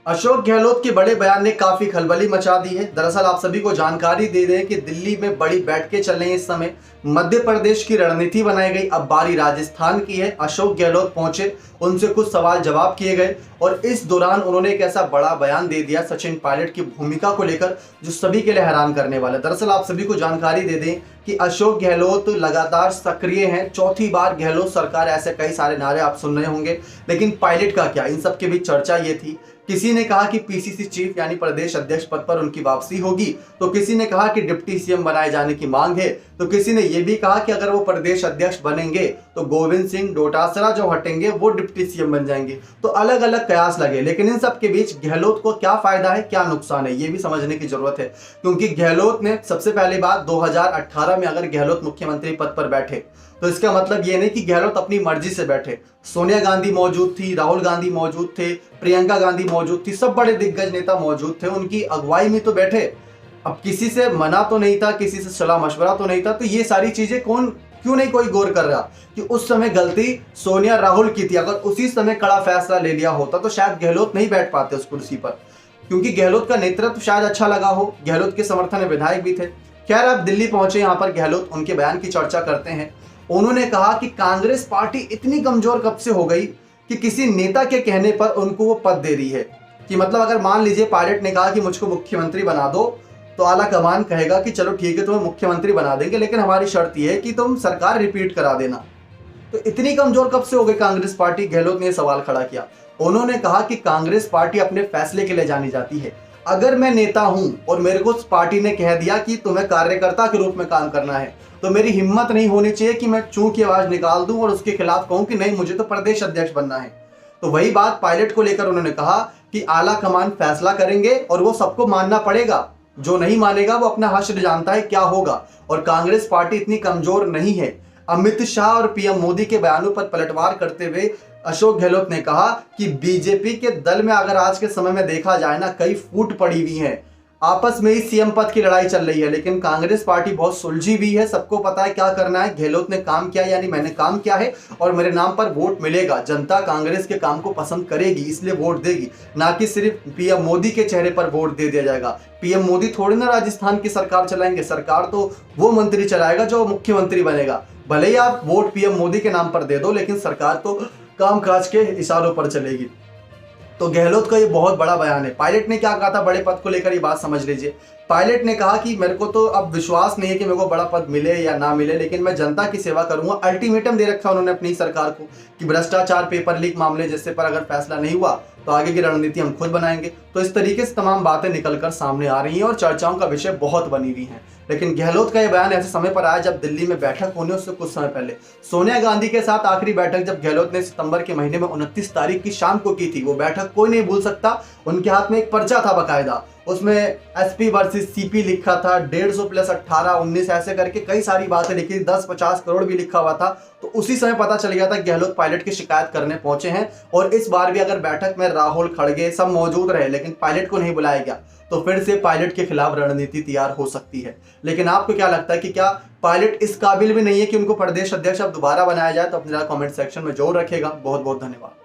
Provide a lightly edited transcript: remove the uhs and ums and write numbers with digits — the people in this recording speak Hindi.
अशोक गहलोत के बड़े बयान ने काफी खलबली मचा दी है। दरअसल आप सभी को जानकारी दे दें कि दिल्ली में बड़ी बैठकें चल रही हैं इस समय। मध्य प्रदेश की रणनीति बनाई गई, अब बारी राजस्थान की है। अशोक गहलोत पहुंचे, उनसे कुछ सवाल जवाब किए गए और इस दौरान उन्होंने एक ऐसा बड़ा बयान दे दिया सचिन पायलट की भूमिका को लेकर, जो सभी के लिए हैरान करने वाला है। दरअसल आप सभी को जानकारी दे दें कि अशोक गहलोत लगातार सक्रिय हैं, चौथी बार गहलोत सरकार, ऐसे कई सारे नारे आप सुन रहे होंगे। लेकिन पायलट का क्या, इन सब के बीच चर्चा ये थी। किसी ने कहा कि पीसीसी चीफ यानी प्रदेश अध्यक्ष पद पर उनकी वापसी होगी, तो किसी ने कहा कि डिप्टी सीएम बनाए जाने की मांग है, तो किसी ने यह भी कहा कि अगर वो प्रदेश अध्यक्ष बनेंगे तो गोविंद सिंह डोटासरा जो हटेंगे वो डिप्टी सीएम बन जाएंगे। तो अलग अलग कयास लगे, लेकिन इन सब के बीच गहलोत को क्या फायदा है, क्या नुकसान है, ये भी समझने की जरूरत है। क्योंकि गहलोत ने सबसे पहली बात 2018 में अगर गहलोत मुख्यमंत्री पद पर बैठे तो इसका मतलब ये नहीं कि गहलोत अपनी मर्जी से बैठे। सोनिया गांधी मौजूद थी, राहुल गांधी मौजूद थे, प्रियंका गांधी मौजूद थी, सब बड़े दिग्गज नेता मौजूद थे, उनकी अगुवाई में तो बैठे। अब किसी से मना तो नहीं था, किसी से सलाह मशवरा तो नहीं था, तो ये सारी चीजें क्यों नहीं कोई गौर कर रहा कि उस समय गलती सोनिया राहुल की थी। अगर उसी समय कड़ा फैसला ले लिया होता तो शायद गहलोत नहीं बैठ पाते उस कुर्सी पर, क्योंकि गहलोत का नेतृत्व शायद अच्छा लगा हो, गहलोत के समर्थन में विधायक भी थे। खैर, अब दिल्ली पहुंचे, यहाँ पर गहलोत उनके बयान की चर्चा करते हैं। उन्होंने कहा कि कांग्रेस पार्टी इतनी कमजोर कब से हो गई कि किसी नेता के कहने पर उनको वो पद दे रही है। कि मतलब अगर मान लीजिए पायलट ने कहा कि मुझको मुख्यमंत्री बना दो, तो आला कमान कहेगा कि चलो ठीक है तुम्हें मुख्यमंत्री बना देंगे, लेकिन हमारी शर्त यह है कि तुम सरकार रिपीट करा देना। तो इतनी कमजोर कब से हो गई कांग्रेस पार्टी, गहलोत ने सवाल खड़ा किया। उन्होंने कहा कि कांग्रेस पार्टी अपने फैसले के लिए जानी जाती है। अगर मैं नेता हूं और मेरे को पार्टी ने कह दिया कि तुम्हें कार्यकर्ता के रूप में काम करना है, तो मेरी हिम्मत नहीं होनी चाहिए कि मैं चूं की आवाज निकाल दूं और उसके खिलाफ कहूं कि नहीं मुझे तो प्रदेश अध्यक्ष बनना है। तो वही बात पायलट को लेकर उन्होंने कहा कि आला कमान फैसला करेंगे और वो सबको मानना पड़ेगा, जो नहीं मानेगा वो अपना हश्र जानता है क्या होगा। और कांग्रेस पार्टी इतनी कमजोर नहीं है। अमित शाह और पीएम मोदी के बयानों पर पलटवार करते हुए अशोक गहलोत ने कहा कि बीजेपी के दल में अगर आज के समय में देखा जाए ना, कई फूट पड़ी हुई है, आपस में ही सीएम पद की लड़ाई चल रही है। लेकिन कांग्रेस पार्टी बहुत सुलझी हुई है, सबको पता है क्या करना है। गहलोत ने काम किया यानी मैंने काम किया है और मेरे नाम पर वोट मिलेगा। जनता कांग्रेस के काम को पसंद करेगी, इसलिए वोट देगी, ना कि सिर्फ पीएम मोदी के चेहरे पर वोट दे दिया जाएगा। पीएम मोदी थोड़ी ना राजस्थान की सरकार चलाएंगे, सरकार तो वो मंत्री चलाएगा जो मुख्यमंत्री बनेगा। भले ही आप वोट पीएम मोदी के नाम पर दे दो, लेकिन सरकार तो कामकाज के इशारों पर चलेगी। तो गहलोत का ये बहुत बड़ा बयान है। पायलट ने क्या कहा था बड़े पद को लेकर, ये बात समझ लीजिए। पायलट ने कहा कि मेरे को तो अब विश्वास नहीं है कि मेरे को बड़ा पद मिले या ना मिले, लेकिन मैं जनता की सेवा करूंगा। अल्टीमेटम दे रखा उन्होंने अपनी सरकार को कि भ्रष्टाचार, पेपर लीक मामले जैसे पर अगर फैसला नहीं हुआ तो आगे की रणनीति हम खुद बनाएंगे। तो इस तरीके से तमाम बातें निकलकर सामने आ रही हैं और चर्चाओं का विषय बहुत बनी हुई है। लेकिन गहलोत का यह बयान ऐसे समय पर आया जब दिल्ली में बैठक होने उससे कुछ समय पहले सोनिया गांधी के साथ आखिरी बैठक जब गहलोत ने सितंबर के महीने में 29 तारीख की शाम को की थी, वो बैठक कोई नहीं भूल सकता। उनके हाथ में एक पर्चा था बकायदा, उसमें एसपी वर्सेस सीपी लिखा था, 150 प्लस 18 19 ऐसे करके कई सारी बातें लिखी, 10-50 करोड़ भी लिखा हुआ था। तो उसी समय पता चल गया था गहलोत पायलट की शिकायत करने पहुंचे हैं। और इस बार भी अगर बैठक में राहुल, खड़गे सब मौजूद रहे लेकिन पायलट को नहीं बुलाया गया, तो फिर से पायलट के खिलाफ रणनीति तैयार हो सकती है। लेकिन आपको क्या लगता है कि क्या पायलट इस काबिल भी नहीं है कि उनको प्रदेश अध्यक्ष अब दोबारा बनाया जाए? तो अपने कमेंट सेक्शन में जरूर रखेगा। बहुत बहुत धन्यवाद।